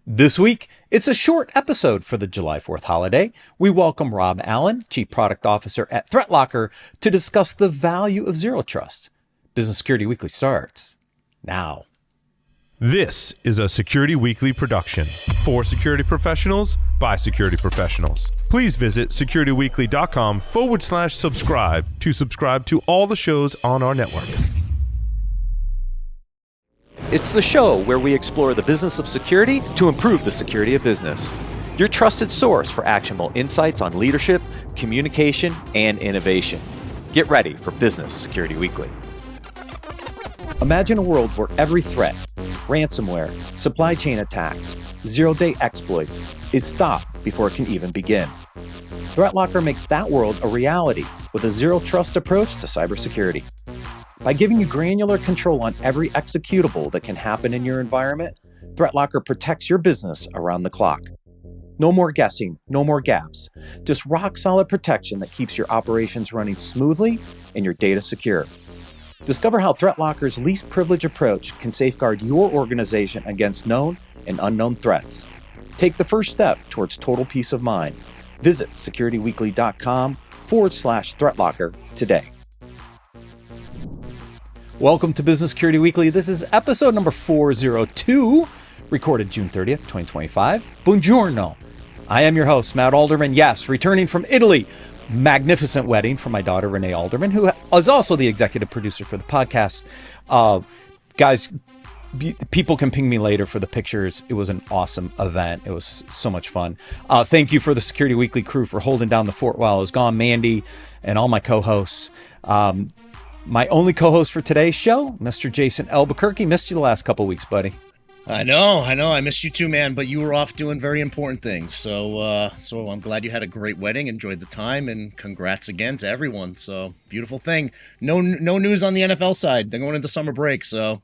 This week, it's a short episode for the July 4th holiday. We welcome Rob Allen, Chief Product Officer at ThreatLocker, to discuss the value of Zero Trust. Business Security Weekly starts now. This is a Security Weekly production for security professionals by security professionals. Please visit securityweekly.com/subscribe to subscribe to all the shows on our network. It's the show where we explore the business of security to improve the security of business. Your trusted source for actionable insights on leadership, communication, and innovation. Get ready for Business Security Weekly. Imagine a world where every threat, ransomware, supply chain attacks, zero-day exploits is stopped before it can even begin. ThreatLocker makes that world a reality with a zero-trust approach to cybersecurity. By giving you granular control on every executable that can happen in your environment, ThreatLocker protects your business around the clock. No more guessing, no more gaps. Just rock-solid protection that keeps your operations running smoothly and your data secure. Discover how ThreatLocker's least privilege approach can safeguard your organization against known and unknown threats. Take the first step towards total peace of mind. Visit securityweekly.com/ThreatLocker today. Welcome to Business Security Weekly. This is episode number 402, recorded June 30th, 2025. Buongiorno. I am your host, Matt Alderman. Yes, returning from Italy. Magnificent wedding for my daughter, Renee Alderman, who is also the executive producer for the podcast. Guys, people can ping me later for the pictures. It was an awesome event. It was so much fun. Thank you for the Security Weekly crew for holding down the fort while I was gone, Mandy, and all my co-hosts. My only co-host for today's show, Mr. Jason Albuquerque. Missed you the last couple weeks, buddy. I know. I missed you too, man, but you were off doing very important things. So I'm glad you had a great wedding, enjoyed the time, and congrats again to everyone. So beautiful thing. No news on the NFL side. They're going into summer break, so,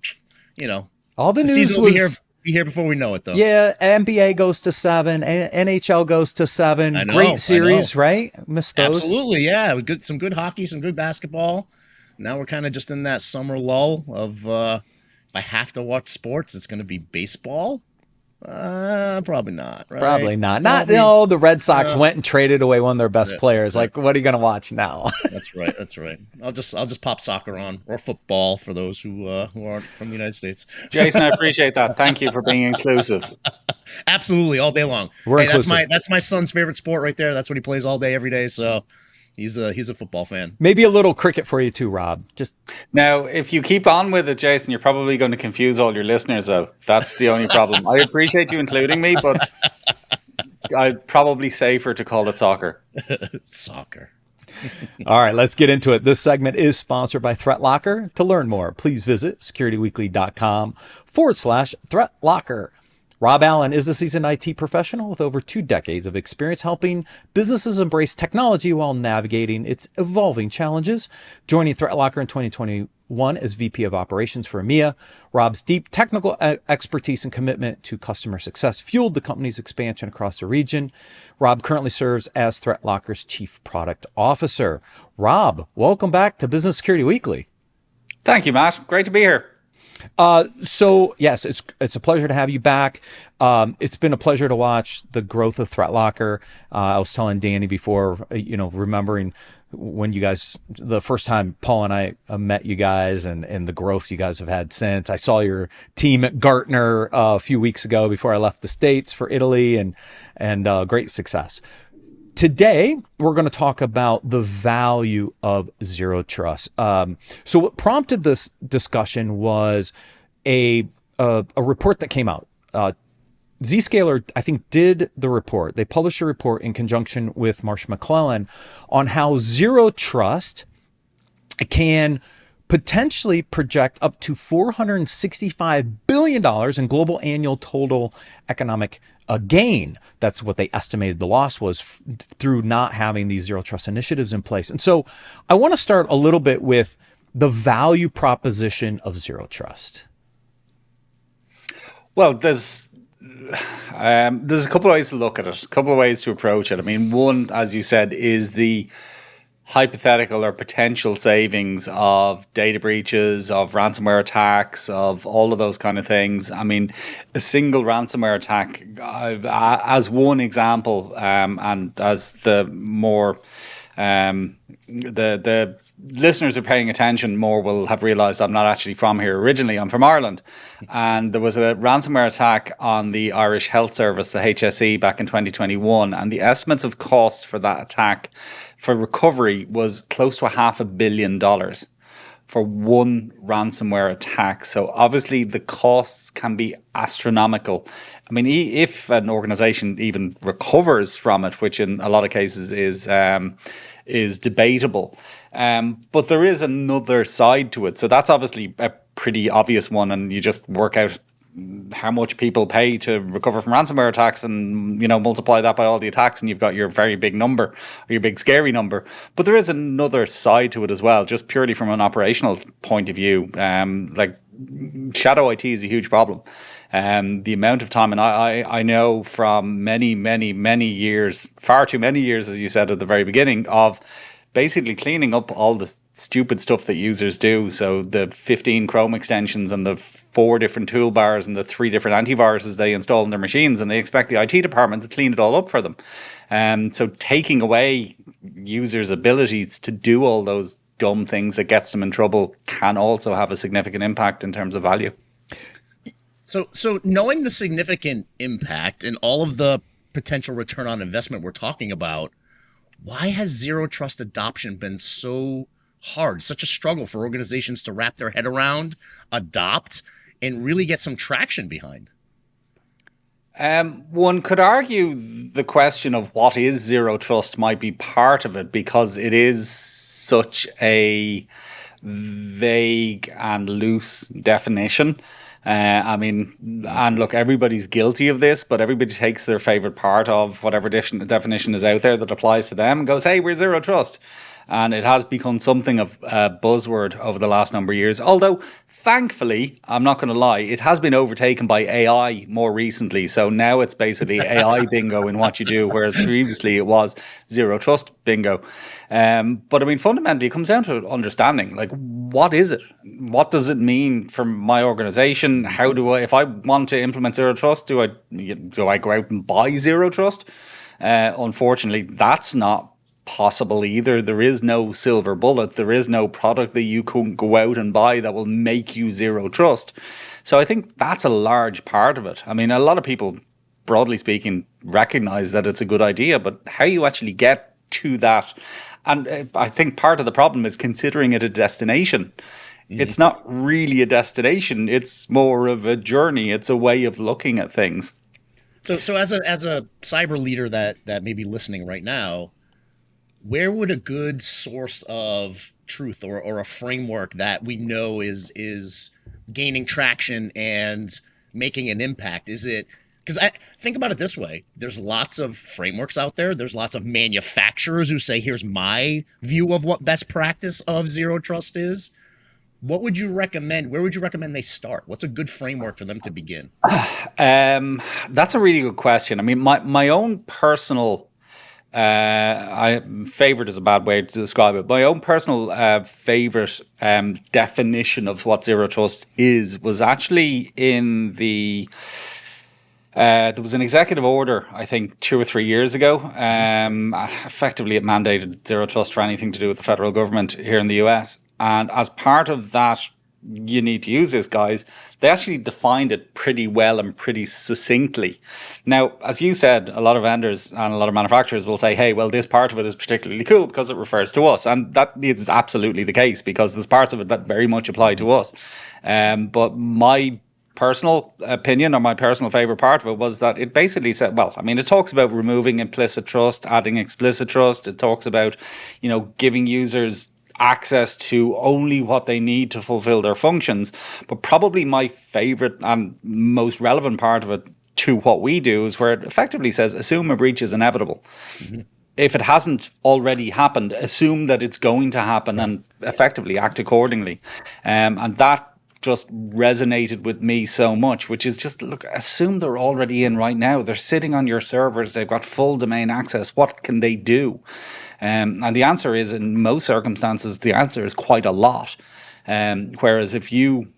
you know. All the news season was... will be here before we know it, though. Yeah, NBA goes to 7, NHL goes to 7. Great series, right? Missed those. Absolutely, yeah. Some good hockey, some good basketball. Now we're kind of just in that summer lull of if I have to watch sports, it's going to be baseball. Probably not. Right? Probably not. The Red Sox went and traded away one of their best players. Like, what are you going to watch now? That's right. I'll just pop soccer on, or football for those who aren't from the United States. Jason, I appreciate that. Thank you for being inclusive. Absolutely, all day long. That's my son's favorite sport right there. That's what he plays all day, every day. So. He's a football fan. Maybe a little cricket for you too, Rob. Just now, if you keep on with it, Jason, you're probably going to confuse all your listeners out. That's the only problem. I appreciate you including me, but I'd probably safer to call it soccer. Soccer. All right, let's get into it. This segment is sponsored by ThreatLocker. To learn more, please visit securityweekly.com/ThreatLocker. Rob Allen is a seasoned IT professional with over 2 decades of experience helping businesses embrace technology while navigating its evolving challenges. Joining ThreatLocker in 2021 as VP of Operations for EMEA, Rob's deep technical expertise and commitment to customer success fueled the company's expansion across the region. Rob currently serves as ThreatLocker's Chief Product Officer. Rob, welcome back to Business Security Weekly. Thank you, Matt. Great to be here. So yes, it's a pleasure to have you back. It's been a pleasure to watch the growth of ThreatLocker. I was telling Danny before, remembering when you guys, the first time Paul and I met you guys and the growth you guys have had since. I saw your team at Gartner a few weeks ago before I left the States for Italy and great success. Today, we're going to talk about the value of Zero Trust. So what prompted this discussion was a report that came out. Zscaler, I think, did the report. They published a report in conjunction with Marsh McLennan on how Zero Trust can potentially project up to $465 billion in global annual total economic gain. That's what they estimated the loss was through not having these Zero Trust initiatives in place. And so I want to start a little bit with the value proposition of Zero Trust. Well, there's a couple of ways to look at it, a couple of ways to approach it. I mean, one, as you said, is the hypothetical or potential savings of data breaches, of ransomware attacks, of all of those kind of things. I mean, a single ransomware attack, as one example, and as the more the listeners are paying attention more will have realized I'm not actually from here originally. I'm from Ireland. And there was a ransomware attack on the Irish Health Service, the HSE, back in 2021. And the estimates of cost for that attack for recovery was close to $500 million for one ransomware attack. So obviously the costs can be astronomical. I mean, if an organization even recovers from it, which in a lot of cases is debatable. But there is another side to it. So that's obviously a pretty obvious one, and you just work out how much people pay to recover from ransomware attacks and, multiply that by all the attacks and you've got your very big number, or your big scary number. But there is another side to it as well, just purely from an operational point of view. Like shadow IT is a huge problem. The amount of time, and I know from many, many, many years, far too many years, as you said at the very beginning, of basically cleaning up all the stupid stuff that users do. So the 15 Chrome extensions and the 4 different toolbars and the 3 different antiviruses they install in their machines, and they expect the IT department to clean it all up for them. So taking away users' abilities to do all those dumb things that gets them in trouble can also have a significant impact in terms of value. So knowing the significant impact and all of the potential return on investment we're talking about, why has zero trust adoption been so hard, such a struggle for organizations to wrap their head around, adopt, and really get some traction behind? One could argue the question of what is zero trust might be part of it, because it is such a vague and loose definition. And look, everybody's guilty of this, but everybody takes their favorite part of whatever definition is out there that applies to them and goes, hey, we're zero trust. And it has become something of a buzzword over the last number of years. Although, thankfully, I'm not going to lie, it has been overtaken by AI more recently. So now it's basically AI bingo in what you do, whereas previously it was zero trust bingo. But I mean, fundamentally, it comes down to understanding, like, what is it? What does it mean for my organization? How do I, if I want to implement zero trust, do I go out and buy zero trust? Unfortunately, that's not possible either. There is no silver bullet. There is no product that you can go out and buy that will make you zero trust. So I think that's a large part of it. I mean, a lot of people, broadly speaking, recognize that it's a good idea, but how you actually get to that, and I think part of the problem is considering it a destination. It's not really a destination. It's more of a journey. It's a way of looking at things. So as a cyber leader that may be listening right now, where would a good source of truth or a framework that we know is gaining traction and making an impact? Is it, because I think about it this way, there's lots of frameworks out there. There's lots of manufacturers who say, here's my view of what best practice of zero trust is. What would you recommend? Where would you recommend they start? What's a good framework for them to begin? That's a really good question. I mean, my own personal favorite is a bad way to describe it. My own personal favorite definition of what zero trust is was actually in the there was an executive order, I think 2 or 3 years ago. Effectively, it mandated zero trust for anything to do with the federal government here in the US. And as part of that, you need to use this, guys, they actually defined it pretty well and pretty succinctly. Now, as you said, a lot of vendors and a lot of manufacturers will say, hey, well, this part of it is particularly cool because it refers to us. And that is absolutely the case, because there's parts of it that very much apply to us. But my personal opinion, or my personal favorite part of it, was that it basically said, well, I mean, it talks about removing implicit trust, adding explicit trust. It talks about, giving users access to only what they need to fulfill their functions. But probably my favorite and most relevant part of it to what we do is where it effectively says, assume a breach is inevitable. Mm-hmm. If it hasn't already happened, assume that it's going to happen and effectively act accordingly. And that just resonated with me so much, which is just, look, assume they're already in right now. They're sitting on your servers. They've got full domain access. What can they do? And the answer is, in most circumstances, the answer is quite a lot. Whereas if you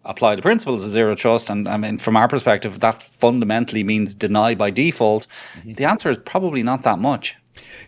apply the principles of zero trust, and I mean, from our perspective, that fundamentally means deny by default, the answer is probably not that much.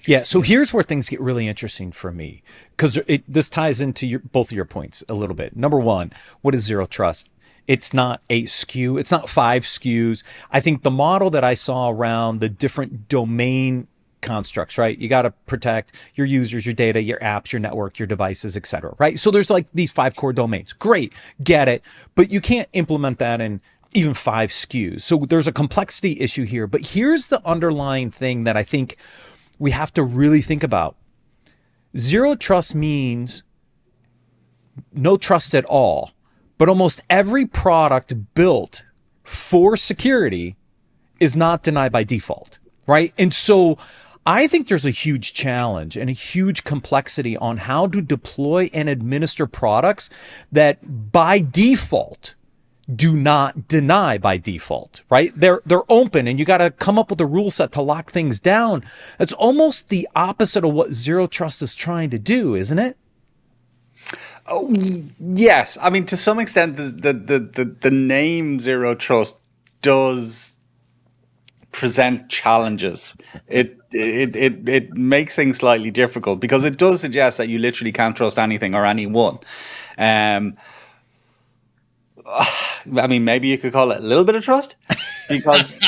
Yeah. So here's where things get really interesting for me, because this ties into both of your points a little bit. Number one, what is zero trust? It's not 8 SKU. It's not 5 SKUs. I think the model that I saw around the different domain constructs, right? You got to protect your users, your data, your apps, your network, your devices, et cetera, right? So there's like these 5 core domains. Great. Get it. But you can't implement that in even 5 SKUs. So there's a complexity issue here. But here's the underlying thing that I think we have to really think about. Zero trust means no trust at all. But almost every product built for security is not denied by default, right? And so I think there's a huge challenge and a huge complexity on how to deploy and administer products that by default do not deny by default, right? They're open, and you got to come up with a rule set to lock things down. That's almost the opposite of what zero trust is trying to do, isn't it? Oh, yes. I mean, to some extent, the name Zero Trust does present challenges. It makes things slightly difficult because it does suggest that you literally can't trust anything or anyone. I mean, maybe you could call it a little bit of trust, because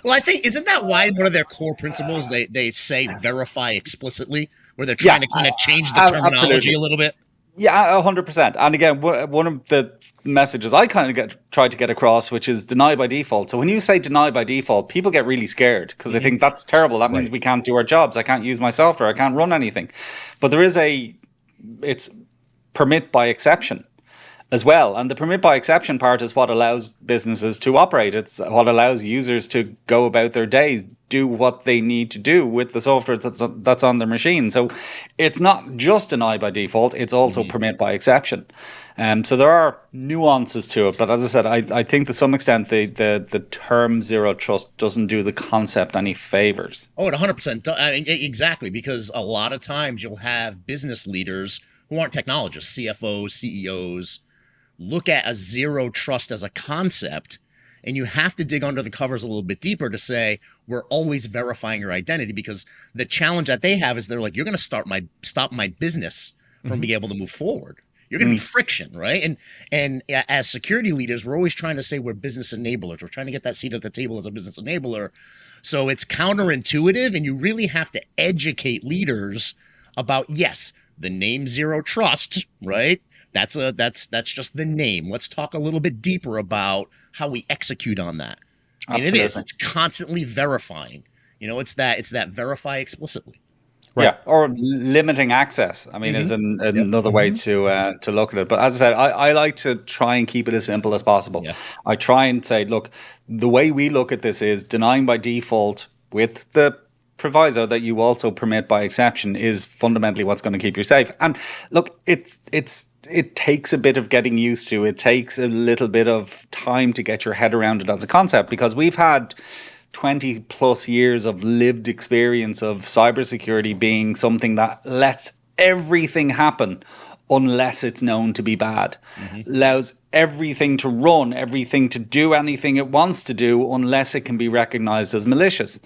well, I think, isn't that why one of their core principles they say verify explicitly, where they're trying to kind of change the terminology absolutely. a little bit? Yeah, 100%. And again, one of the messages I kind of tried to get across, which is deny by default. So when you say deny by default, people get really scared because they think that's terrible. That means we can't do our jobs. I can't use my software. I can't run anything. But it's permit by exception as well. And the permit by exception part is what allows businesses to operate. It's what allows users to go about their days, do what they need to do with the software that's on their machine. So it's not just deny by default, it's also permit by exception. So there are nuances to it. But as I said, I think to some extent the term zero trust doesn't do the concept any favors. Oh, 100%. I mean, exactly, because a lot of times you'll have business leaders who aren't technologists, CFOs, CEOs, look at a zero trust as a concept, and you have to dig under the covers a little bit deeper to say, we're always verifying your identity, because the challenge that they have is they're like, you're going to stop my business from being able to move forward. You're going to be friction, right? And as security leaders, we're always trying to say we're business enablers. We're trying to get that seat at the table as a business enabler. So it's counterintuitive, and you really have to educate leaders about, yes, the name Zero Trust, right? That's just the name. Let's talk a little bit deeper about how we execute on that. And it is. It's constantly verifying. It's that verify explicitly. Right. Yeah, or limiting access. I mean, is another way to look at it. But as I said, I like to try and keep it as simple as possible. Yeah. I try and say, look, the way we look at this is denying by default with the proviso that you also permit by exception is fundamentally what's going to keep you safe. And look, it takes a bit of getting used to. It takes a little bit of time to get your head around it as a concept, because we've had 20 plus years of lived experience of cybersecurity being something that lets everything happen unless it's known to be bad, allows everything to run, everything to do anything it wants to do unless it can be recognized as malicious.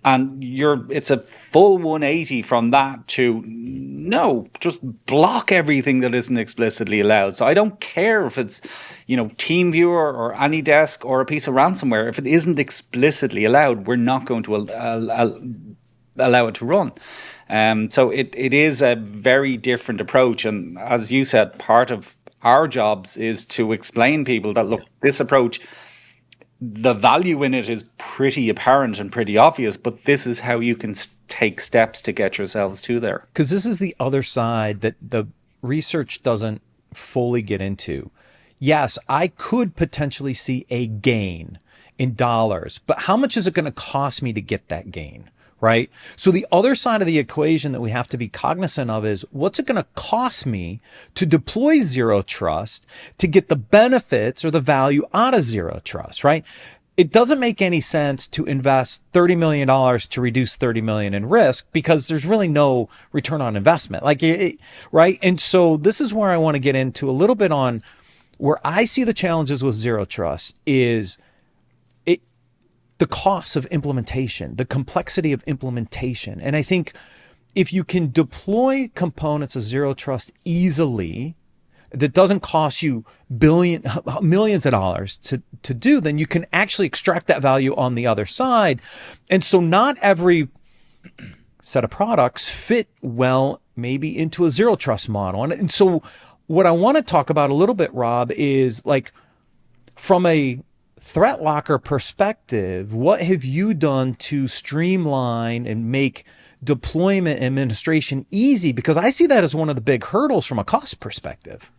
And it's a full 180 from that to no, just block everything that isn't explicitly allowed. So I don't care if it's, TeamViewer or AnyDesk or a piece of ransomware. If it isn't explicitly allowed, we're not going to allow it to run. So it is a very different approach. And as you said, part of our jobs is to explain people that, look, this approach, the value in it is pretty apparent and pretty obvious, but this is how you can take steps to get yourselves to there. Because this is the other side that the research doesn't fully get into. Yes, I could potentially see a gain in dollars, but how much is it going to cost me to get that gain? Right? So the other side of the equation that we have to be cognizant of is, what's it going to cost me to deploy zero trust to get the benefits or the value out of zero trust, right? it doesn't make any sense to invest $30 million to reduce 30 million in risk because there's really no return on investment. Right. And so this is where I want to get into a little bit on where I see the challenges with Zero Trust is the cost of implementation, the complexity of implementation. And I think if you can deploy components of Zero Trust easily, that doesn't cost you millions of dollars to do, then you can actually extract that value on the other side. And so not every set of products fit well maybe into a Zero Trust model. And so what I want to talk about a little bit, Rob, is like from a ThreatLocker perspective, what have you done to streamline and make deployment and administration easy? Because I see that as one of the big hurdles from a cost perspective.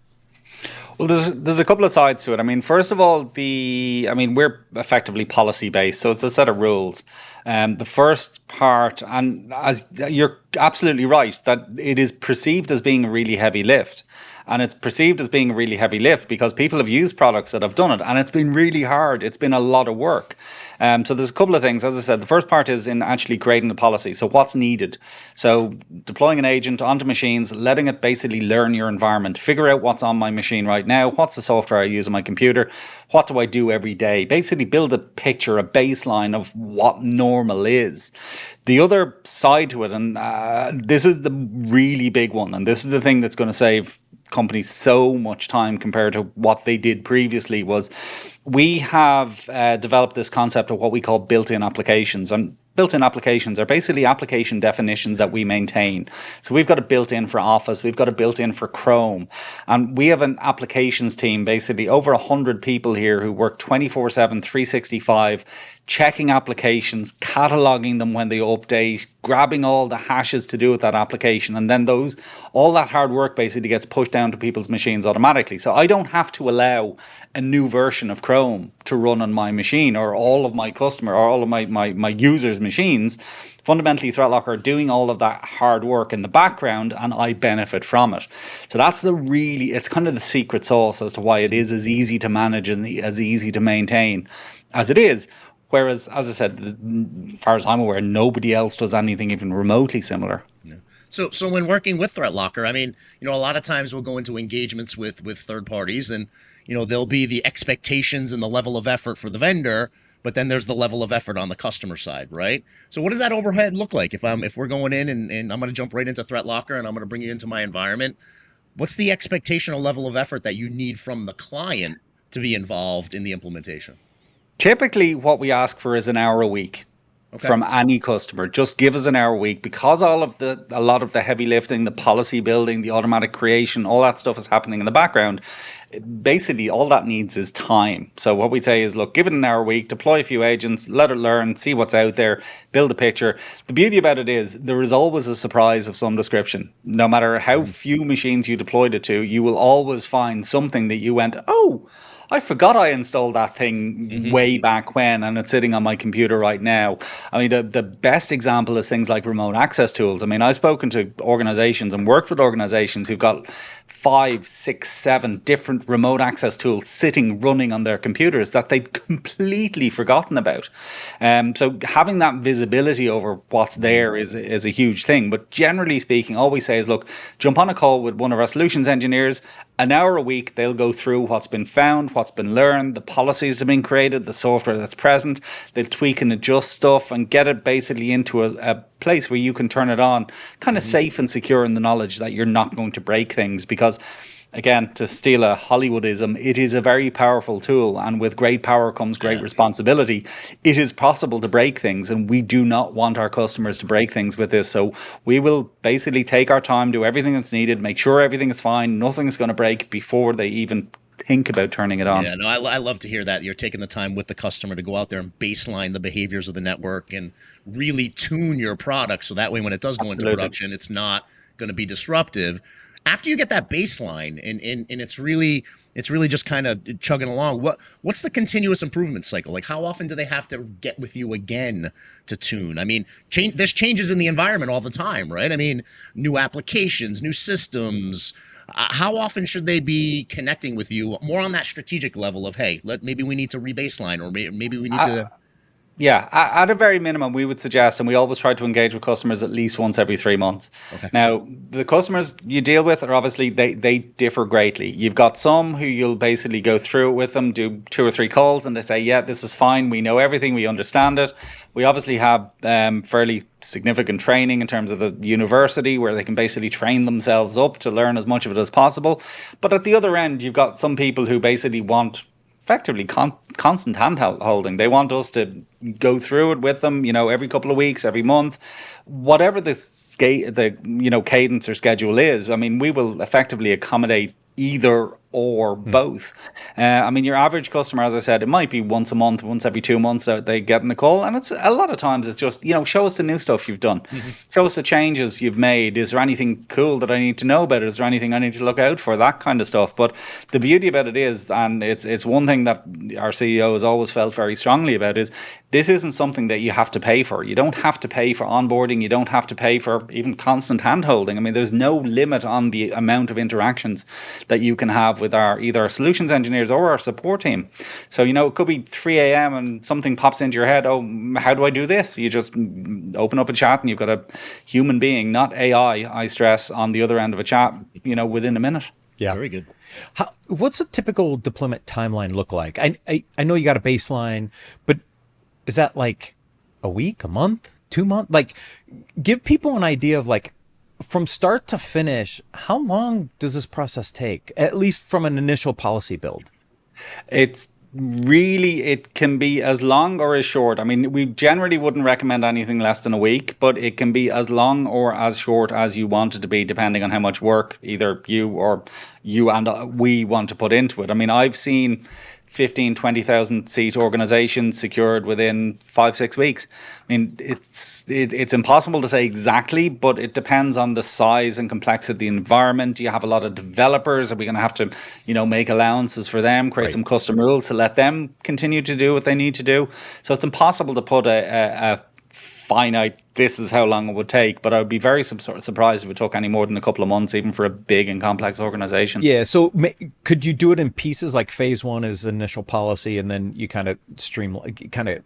Well, there's a couple of sides to it. I mean, first of all, we're effectively policy based, so it's a set of rules. The first part, and as you're absolutely right, that it is perceived as being a really heavy lift. And it's perceived as being a really heavy lift because people have used products that have done it, and it's been really hard. It's been a lot of work. So there's a couple of things. As I said, the first part is in actually creating the policy. So what's needed? So deploying an agent onto machines, letting it basically learn your environment, figure out what's on my machine right now, what's the software I use on my computer, what do I do every day? Basically build a picture, a baseline of what normal is. The other side to it, and this is the really big one, and this is the thing that's going to save companies so much time compared to what they did previously, was we have developed this concept of what we call built-in applications. And built-in applications are basically application definitions that we maintain. So we've got a built-in for Office, we've got a built-in for Chrome, and we have an applications team, basically over 100 people here who work 24/7, 365, checking applications, cataloging them when they update, grabbing all the hashes to do with that application, and then all that hard work basically gets pushed down to people's machines automatically. So I don't have to allow a new version of Chrome to run on my machine or all of my customer or all of my users' machines. Fundamentally, ThreatLocker are doing all of that hard work in the background, and I benefit from it. So that's it's kind of the secret sauce as to why it is as easy to manage and as easy to maintain as it is. Whereas, as I said, as far as I'm aware, nobody else does anything even remotely similar. Yeah. So when working with ThreatLocker, I mean, a lot of times we'll go into engagements with third parties, and there'll be the expectations and the level of effort for the vendor, but then there's the level of effort on the customer side, right? So what does that overhead look like if we're going in and I'm going to jump right into ThreatLocker and I'm going to bring you into my environment? What's the expectational level of effort that you need from the client to be involved in the implementation? Typically, what we ask for is an hour a week. Okay. From any customer. Just give us an hour a week, because a lot of the heavy lifting, the policy building, the automatic creation, all that stuff is happening in the background. Basically, all that needs is time. So what we say is, look, give it an hour a week, deploy a few agents, let it learn, see what's out there, build a picture. The beauty about it is there is always a surprise of some description. No matter how few machines you deployed it to, you will always find something that you went, oh, I forgot I installed that thing way back when, and it's sitting on my computer right now. I mean, the best example is things like remote access tools. I mean, I've spoken to organizations and worked with organizations who've got 5, 6, 7 different remote access tools running on their computers that they'd completely forgotten about. So having that visibility over what's there is a huge thing. But generally speaking, all we say is, look, jump on a call with one of our solutions engineers. An hour a week, they'll go through what's been found, what's been learned, the policies that have been created, the software that's present. They'll tweak and adjust stuff and get it basically into a place where you can turn it on, kind of safe and secure in the knowledge that you're not going to break things. Because, again, to steal a Hollywoodism, it is a very powerful tool, and with great power comes great responsibility. It is possible to break things, and we do not want our customers to break things with this. So we will basically take our time, do everything that's needed, make sure everything is fine, nothing is going to break before they even think about turning it on. Yeah, no, I love to hear that. You're taking the time with the customer to go out there and baseline the behaviors of the network and really tune your product, so that way when it does go into production, it's not going to be disruptive. After you get that baseline and it's really just kind of chugging along, what's the continuous improvement cycle? Like, how often do they have to get with you again to tune? I mean, there's changes in the environment all the time, right? I mean, new applications, new systems, How often should they be connecting with you more on that strategic level of, hey, maybe we need to rebaseline, or maybe we need to. Yeah, at a very minimum, we would suggest, and we always try to engage with customers at least once every 3 months. Okay. Now, the customers you deal with are obviously, they differ greatly. You've got some who you'll basically go through it with them, do 2 or 3 calls, and they say, yeah, this is fine. We know everything. We understand it. We obviously have fairly significant training in terms of the university where they can basically train themselves up to learn as much of it as possible. But at the other end, you've got some people who basically want effectively constant hand holding. They want us to go through it with them, every couple of weeks, every month, whatever the cadence or schedule is. I mean, we will effectively accommodate either or both. Your average customer, as I said, it might be once a month, once every 2 months that they get in the call. And it's a lot of times it's just, show us the new stuff you've done. Show us the changes you've made. Is there anything cool that I need to know about? Is there anything I need to look out for? That kind of stuff. But the beauty about it is, and it's one thing that our CEO has always felt very strongly about, is this isn't something that you have to pay for. You don't have to pay for onboarding. You don't have to pay for even constant hand holding. I mean, there's no limit on the amount of interactions that you can have with either our solutions engineers or our support team. So, it could be 3 a.m. and something pops into your head. Oh, how do I do this? You just open up a chat and you've got a human being, not AI, I stress, on the other end of a chat, within a minute. Yeah. Very good. What's a typical deployment timeline look like? I know you got a baseline, but is that like a week, a month, 2 months? Like, give people an idea of from start to finish, how long does this process take, at least from an initial policy build? It can be as long or as short. I mean, we generally wouldn't recommend anything less than a week, but it can be as long or as short as you want it to be, depending on how much work either you and we want to put into it. I mean, I've seen 15, 20,000 seat organizations secured within 5-6 weeks. I mean, it's impossible to say exactly, but it depends on the size and complexity of the environment. Do you have a lot of developers? Are we going to have to, make allowances for them, create some custom rules to let them continue to do what they need to do? So it's impossible to put a finite, this is how long it would take, but I would be very surprised if it took any more than a couple of months, even for a big and complex organization. Yeah. So could you do it in pieces? Like phase 1 is initial policy, and then you kind of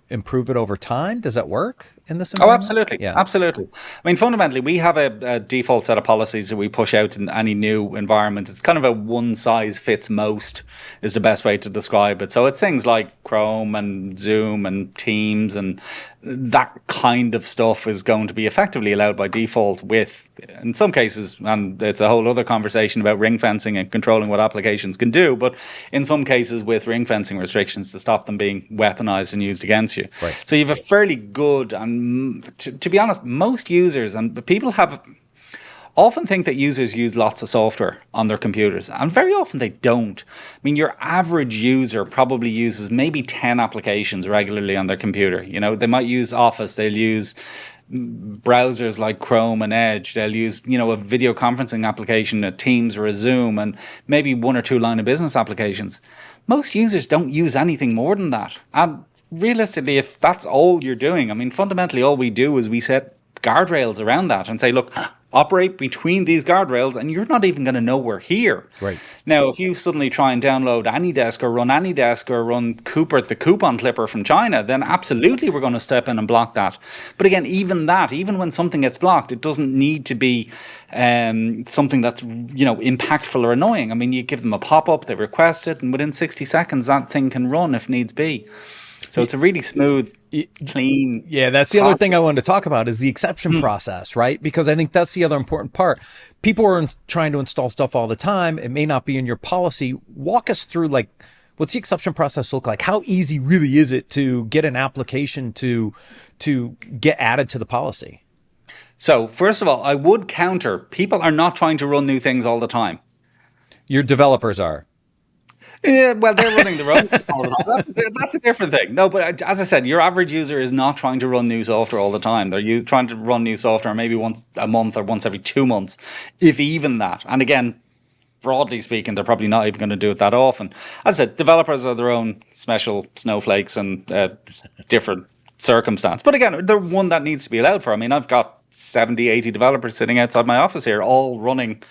improve it over time. Does that work in this environment? Oh, absolutely. Yeah, absolutely. I mean, fundamentally, we have a default set of policies that we push out in any new environment. It's kind of a one size fits most is the best way to describe it. So it's things like Chrome and Zoom and Teams and that kind of stuff is going to be effectively allowed by default with, in some cases, and it's a whole other conversation about ring fencing and controlling what applications can do, but in some cases with ring fencing restrictions to stop them being weaponized and used against you. Right. So you have a fairly good, and to be honest, most users and people often think that users use lots of software on their computers, and very often they don't. I mean, your average user probably uses maybe 10 applications regularly on their computer. They might use Office, they'll use browsers like Chrome and Edge, they'll use, a video conferencing application, a Teams or a Zoom, and maybe 1 or 2 line of business applications. Most users don't use anything more than that. And realistically, if that's all you're doing, I mean, fundamentally all we do is we set guardrails around that and say, look, operate between these guardrails and you're not even going to know we're here. Right. Now, if you suddenly try and download AnyDesk or run Cooper, the coupon clipper from China, then absolutely we're going to step in and block that. But again, even when something gets blocked, it doesn't need to be something that's, impactful or annoying. I mean, you give them a pop-up, they request it, and within 60 seconds, that thing can run if needs be. So it's a really smooth, clean. Yeah, that's the other thing I wanted to talk about is the exception process, right? Because I think that's the other important part. People are trying to install stuff all the time. It may not be in your policy. Walk us through, what's the exception process look like? How easy really is it to get an application to get added to the policy? So first of all, I would counter, people are not trying to run new things all the time. Your developers are. Yeah, well, they're running their own. That's a different thing. No, but as I said, your average user is not trying to run new software all the time. They're trying to run new software maybe once a month or once every 2 months, if even that. And again, broadly speaking, they're probably not even going to do it that often. As I said, developers are their own special snowflakes and different circumstance. But again, they're one that needs to be allowed for. I mean, I've got 70, 80 developers sitting outside my office here, all running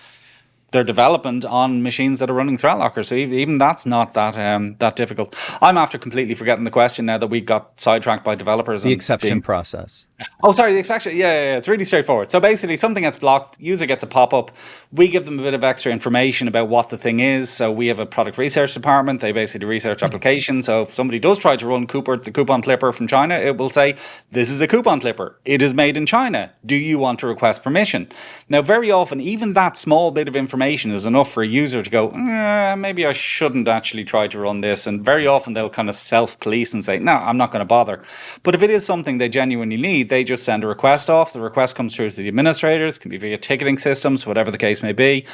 their development on machines that are running ThreatLocker. So even that's not that difficult. I'm after completely forgetting the question now that we got sidetracked by developers. The exception process. Oh, sorry, the exception. Yeah, it's really straightforward. So basically, something gets blocked, user gets a pop-up. We give them a bit of extra information about what the thing is. So we have a product research department. They basically research applications. So if somebody does try to run the coupon clipper from China, it will say, this is a coupon clipper. It is made in China. Do you want to request permission? Now, very often, even that small bit of information is enough for a user to go, maybe I shouldn't actually try to run this. And very often they'll kind of self-police and say, no, I'm not going to bother. But if it is something they genuinely need, they just send a request off. The request comes through to the administrators, can be via ticketing systems, whatever the case may be.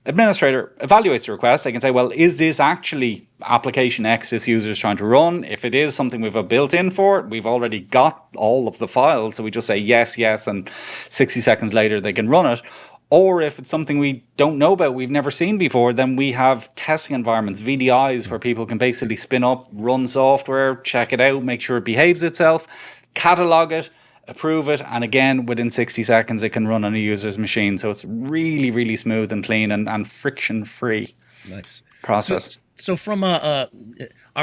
Administrator evaluates the request. They can say, well, is this actually application X this user is trying to run? If it is something we've a built-in for it, we've already got all of the files. So we just say yes, yes, and 60 seconds later they can run it. Or if it's something we don't know about, we've never seen before, then we have testing environments, VDIs, where people can basically spin up, run software, check it out, make sure it behaves itself, catalog it, approve it, and again, within 60 seconds, it can run on a user's machine. So it's really, really smooth and clean and friction-free process. So from our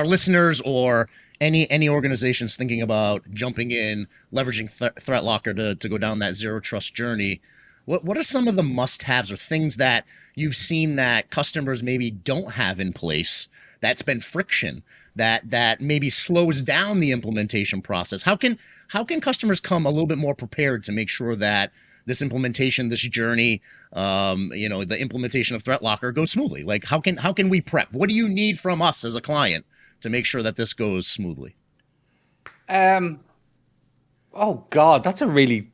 listeners or any organizations thinking about jumping in, leveraging ThreatLocker to go down that zero trust journey, what are some of the must-haves or things that you've seen that customers maybe don't have in place that's been friction that maybe slows down the implementation process? How can customers come a little bit more prepared to make sure that this implementation, this journey, the implementation of ThreatLocker goes smoothly? Like how can we prep? What do you need from us as a client to make sure that this goes smoothly? Oh God, that's a really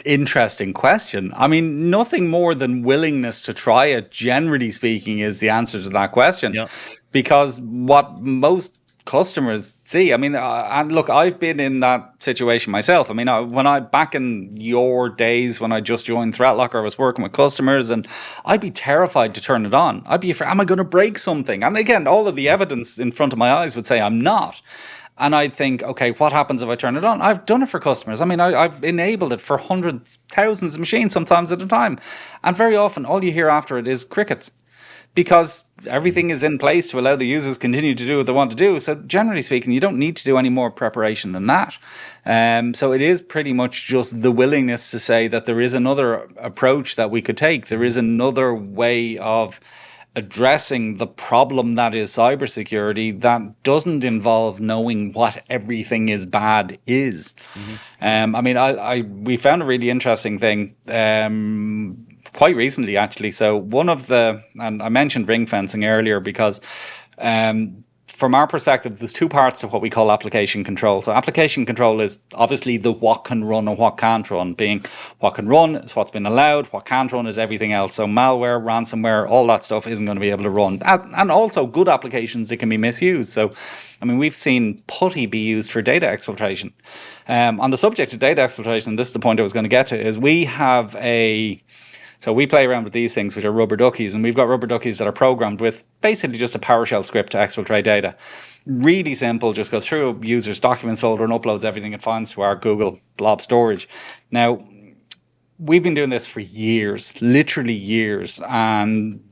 interesting question. I mean, nothing more than willingness to try it, generally speaking, is the answer to that question. Yep. Because what most customers see, I mean, and look, I've been in that situation myself. I mean, back in your days when I just joined ThreatLocker, I was working with customers and I'd be terrified to turn it on. I'd be afraid, am I going to break something? And again, all of the evidence in front of my eyes would say I'm not. And I'd think, okay, what happens if I turn it on? I've done it for customers. I mean, I've enabled it for hundreds, thousands of machines sometimes at a time. And very often, all you hear after it is crickets, because everything is in place to allow the users continue to do what they want to do. So generally speaking, you don't need to do any more preparation than that. So it is pretty much just the willingness to say that there is another approach that we could take. There is another way of addressing the problem that is cybersecurity that doesn't involve knowing what everything is bad is. Mm-hmm. I mean, we found a really interesting thing quite recently, actually. So and I mentioned ring fencing earlier because from our perspective, there's two parts to what we call application control. So application control is obviously the what can run and what can't run. Being what can run is what's been allowed, what can't run is everything else. So malware, ransomware, all that stuff isn't going to be able to run. And also good applications that can be misused. So, I mean, we've seen putty be used for data exfiltration. On the subject of data exfiltration, this is the point I was going to get to, is we have So we play around with these things, which are rubber duckies, and we've got rubber duckies that are programmed with basically just a PowerShell script to exfiltrate data. Really simple, just goes through a user's documents folder and uploads everything it finds to our Google Blob storage. Now, we've been doing this for years, literally years, and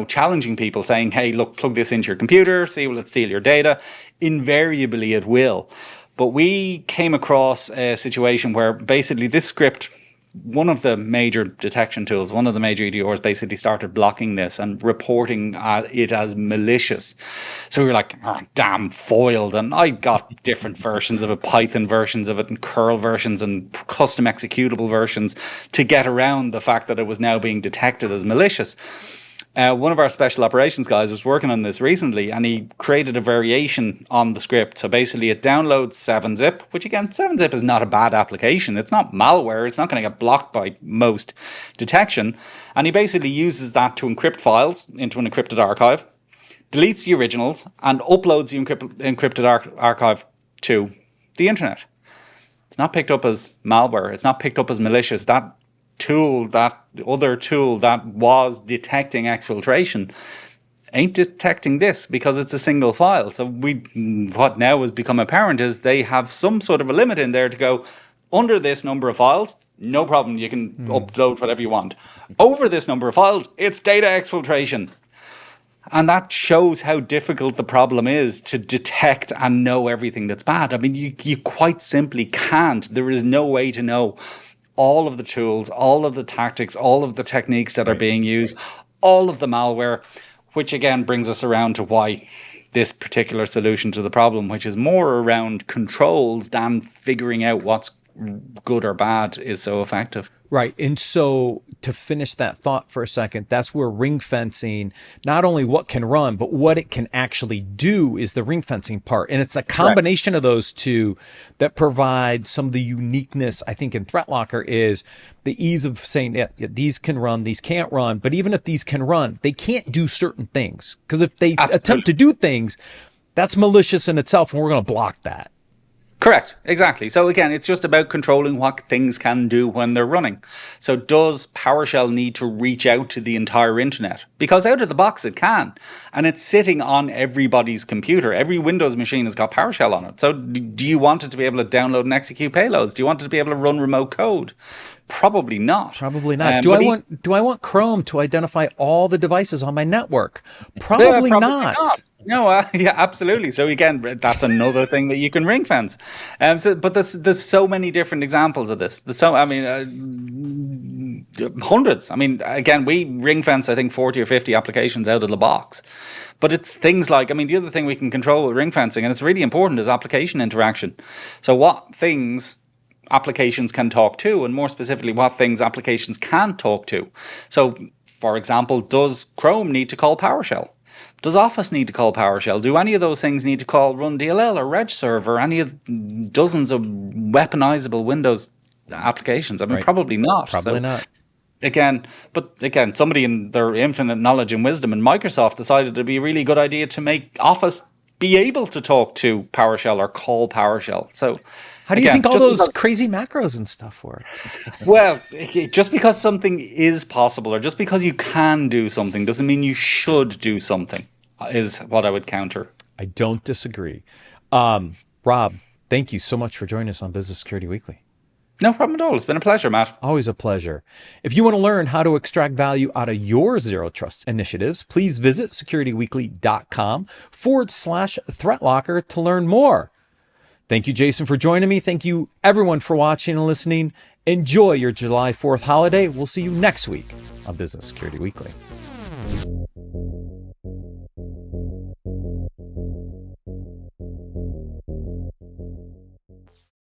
challenging people, saying, hey, look, plug this into your computer, see will it steal your data? Invariably it will. But we came across a situation where basically this script, one of the major detection tools, one of the major EDRs basically started blocking this and reporting it as malicious. So we were like, oh, damn, foiled. And I got different versions of it, Python versions of it and curl versions and custom executable versions to get around the fact that it was now being detected as malicious. One of our special operations guys was working on this recently, and he created a variation on the script. So basically it downloads 7-zip, which again, 7-zip is not a bad application. It's not malware. It's not going to get blocked by most detection. And he basically uses that to encrypt files into an encrypted archive, deletes the originals, and uploads the encrypted archive to the internet. It's not picked up as malware. It's not picked up as malicious. That other tool that was detecting exfiltration ain't detecting this because it's a single file. So what now has become apparent is they have some sort of a limit in there to go, under this number of files, No problem. You can upload whatever you want. Over this number of files, it's data exfiltration. And that shows how difficult the problem is to detect and know everything that's bad. I mean, you quite simply can't. There is no way to know all of the tools, all of the tactics, all of the techniques that are being used, all of the malware, which again brings us around to why this particular solution to the problem, which is more around controls than figuring out what's good or bad, is so effective. Right. And so to finish that thought for a second, that's where ring fencing, not only what can run, but what it can actually do is the ring fencing part. And it's a combination of those two that provide some of the uniqueness, I think, in ThreatLocker is the ease of saying, yeah, these can run, these can't run. But even if these can run, they can't do certain things. Because if they attempt to do things, that's malicious in itself, and we're going to block that. Correct. Exactly. So again, it's just about controlling what things can do when they're running. So does PowerShell need to reach out to the entire internet? Because out of the box it can. And it's sitting on everybody's computer. Every Windows machine has got PowerShell on it. So do you want it to be able to download and execute payloads? Do you want it to be able to run remote code? Probably not. Probably not. Do I want Chrome to identify all the devices on my network? Probably not. No, yeah, absolutely. So again, that's another thing that you can ring fence. But there's so many different examples of this. Hundreds. I mean, again, we ring fence, I think 40 or 50 applications out of the box. But it's things like, I mean, the other thing we can control with ring fencing, and it's really important, is application interaction. So what things applications can talk to, and more specifically, what things applications can't talk to. So, for example, does Chrome need to call PowerShell? Does Office need to call PowerShell? Do any of those things need to call Run DLL or RegServe or any of dozens of weaponizable Windows applications? I mean, probably not. Probably not. Again, somebody in their infinite knowledge and wisdom in Microsoft decided it'd be a really good idea to make Office be able to talk to PowerShell or call PowerShell. So, how do you think all those crazy macros and stuff work? Well, just because something is possible or just because you can do something doesn't mean you should do something, is what I would counter. I don't disagree. Rob, thank you so much for joining us on Business Security Weekly. No problem at all. It's been a pleasure, Matt. Always a pleasure. If you want to learn how to extract value out of your Zero Trust initiatives, please visit securityweekly.com/ThreatLocker to learn more. Thank you, Jason, for joining me. Thank you, everyone, for watching and listening. Enjoy your July 4th holiday. We'll see you next week on Business Security Weekly.